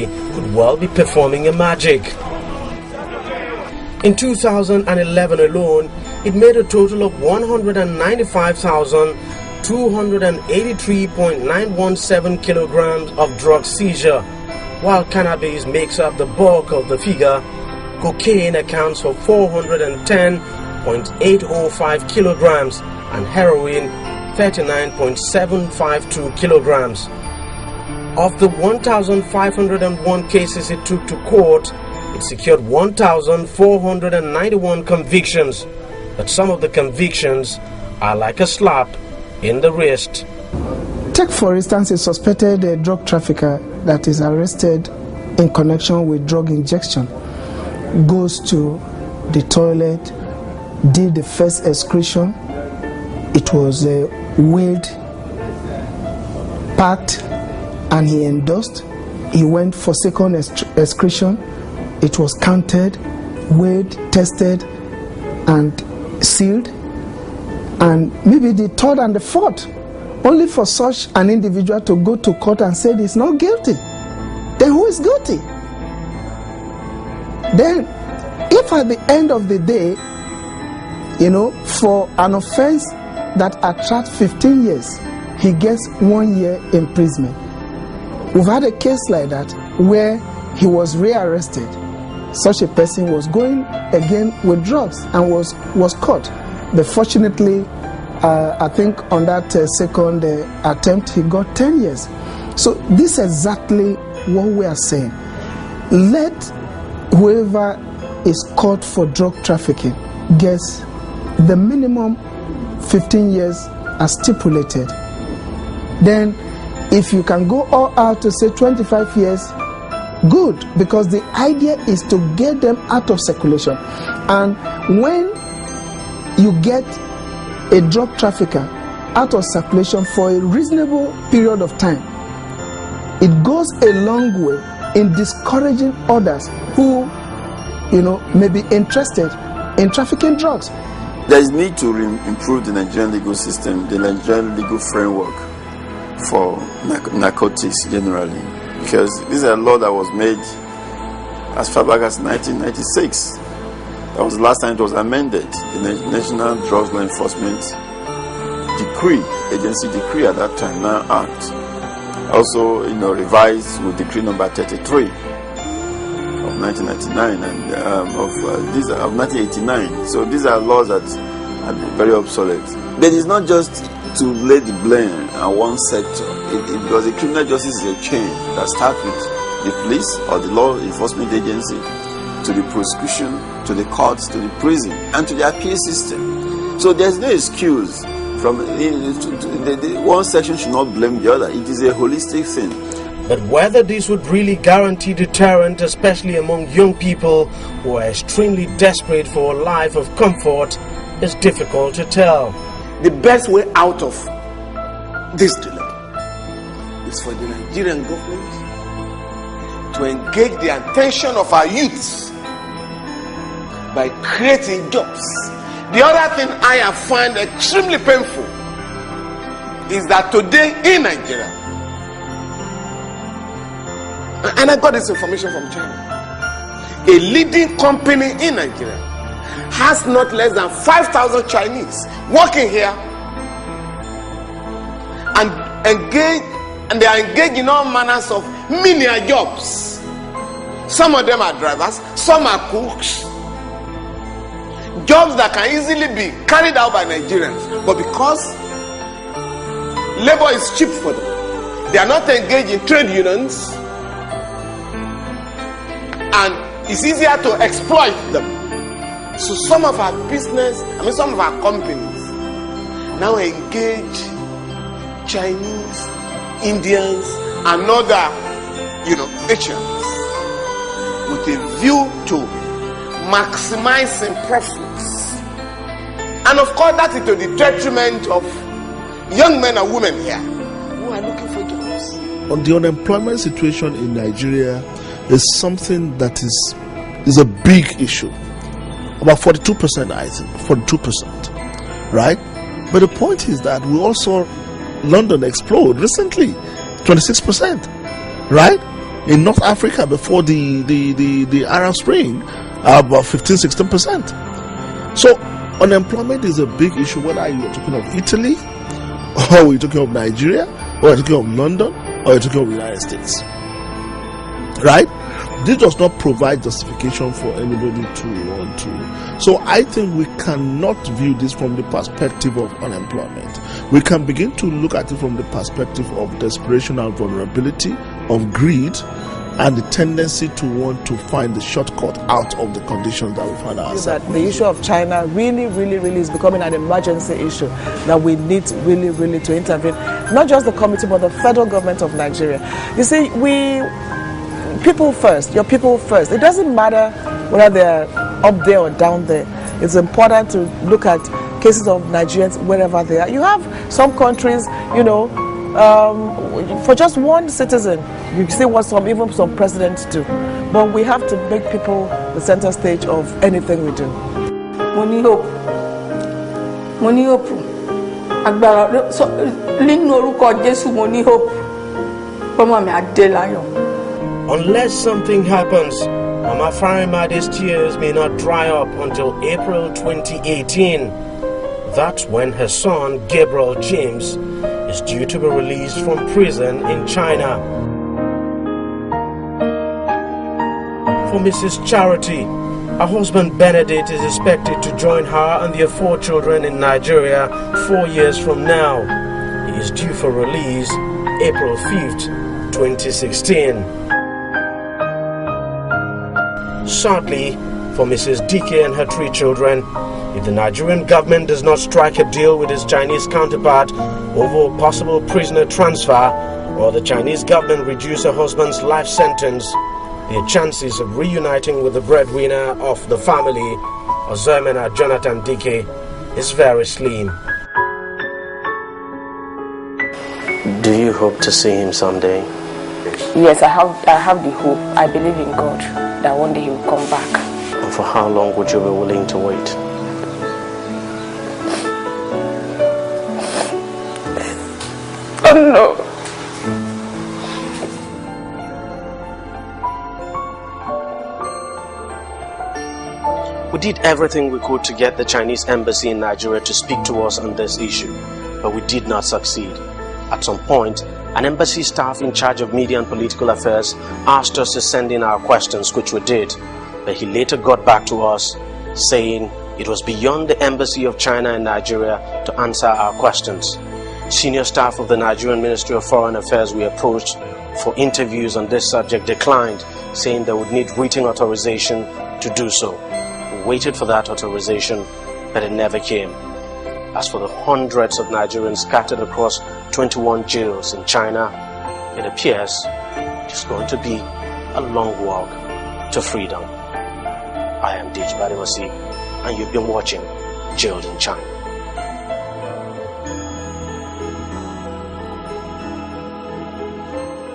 society could well be performing a magic. In 2011 alone, it made a total of 195,283.917 kilograms of drug seizure. While cannabis makes up the bulk of the figure, cocaine accounts for 410.805 kilograms and heroin 39.752 kilograms. Of the 1,501 cases it took to court, it secured 1,491 convictions, but some of the convictions are like a slap in the wrist. Take for instance a suspected drug trafficker that is arrested in connection with drug injection, goes to the toilet, did the first excretion, it was weighed, packed, and he endorsed. He went for second excretion, it was counted, weighed, tested, and sealed, and maybe the third and the fourth, only for such an individual to go to court and say he's not guilty. Then who is guilty? Then, if at the end of the day, for an offense that attracts 15 years, he gets 1 year imprisonment. We've had a case like that where he was rearrested. Such a person was going again with drugs and was caught. But fortunately, I think on that second attempt, he got 10 years. So this is exactly what we are saying. Let whoever is caught for drug trafficking gets the minimum 15 years as stipulated. Then if you can go all out to say 25 years, good, because the idea is to get them out of circulation. And when you get a drug trafficker out of circulation for a reasonable period of time, it goes a long way in discouraging others who, may be interested in trafficking drugs. There is need to improve the Nigerian legal system, the Nigerian legal framework for narcotics generally, because this is a law that was made as far back as 1996. That was the last time it was amended. The National Drugs Law Enforcement Agency decree at that time, now Act. Also, revised with decree number 33 of 1999 and of 1989. So these are laws that are very obsolete. But it's not just to lay the blame on one sector. Because the criminal justice is a chain that starts with the police or the law enforcement agency, to the prosecution, to the courts, to the prison, and to the appeal system. So there's no excuse from one section should not blame the other. It is a holistic thing. But whether this would really guarantee deterrent, especially among young people who are extremely desperate for a life of comfort, is difficult to tell. The best way out of this dilemma is for the Nigerian government to engage the attention of our youths by creating jobs. The other thing I have found extremely painful is that today in Nigeria, and I got this information from China, a leading company in Nigeria has not less than 5,000 Chinese working here and they are engaged in all manners of menial jobs. Some of them are drivers, some are cooks, jobs that can easily be carried out by Nigerians, but because labor is cheap for them, they are not engaged in trade unions, and it's easier to exploit them. So some of our some of our companies now engage Chinese, Indians, and other, Asians with a view to maximizing profits. And of course, that is to the detriment of young men and women here who are looking for jobs. On the unemployment situation in Nigeria is something that is a big issue. About 42%, I think, 42%, right? But the point is that we also London explode recently, 26%, right? in North Africa before the Arab Spring, about 15-16%. So unemployment is a big issue, whether you're talking of Italy, or you're talking of Nigeria, or you're talking of London, or you're talking of the United States. Right? This does not provide justification for anybody to want to. So I think we cannot view this from the perspective of unemployment. We can begin to look at it from the perspective of desperation and vulnerability, of greed, and the tendency to want to find the shortcut out of the conditions that we find ourselves. That the issue of China really is becoming an emergency issue that we need really to intervene. Not just the committee, but the federal government of Nigeria. You see, people first, your people first. It doesn't matter whether they're up there or down there. It's important to look at cases of Nigerians wherever they are. You have some countries, for just one citizen, you see what even some presidents do. But we have to make people the center stage of anything we do. Money hope. Agbára nínú orúkọ Jésù money hope. Ọmọ mi Adélayọ̀. Unless something happens, Mama Farimade's tears may not dry up until April 2018. That's when her son, Gabriel James, is due to be released from prison in China. For Mrs. Charity, her husband Benedict is expected to join her and their 4 children in Nigeria 4 years from now. He is due for release April 5th, 2016. Sadly, for Mrs. Dike and her 3 children, if the Nigerian government does not strike a deal with its Chinese counterpart over a possible prisoner transfer, or the Chinese government reduce her husband's life sentence, their chances of reuniting with the breadwinner of the family, Ozemena Jonathan Dike, is very slim. Do you hope to see him someday? Yes, I have the hope. I believe in God that one day he will come back. And for how long would you be willing to wait? Oh no. We did everything we could to get the Chinese embassy in Nigeria to speak to us on this issue, but we did not succeed. At some point, an embassy staff in charge of media and political affairs asked us to send in our questions, which we did, but he later got back to us saying it was beyond the embassy of China in Nigeria to answer our questions. Senior staff of the Nigerian Ministry of Foreign Affairs we approached for interviews on this subject declined, saying they would need written authorization to do so. We waited for that authorization, but it never came. As for the hundreds of Nigerians scattered across 21 jails in China, it appears it's going to be a long walk to freedom. I am Dij Badewasi, and you've been watching Jailed in China.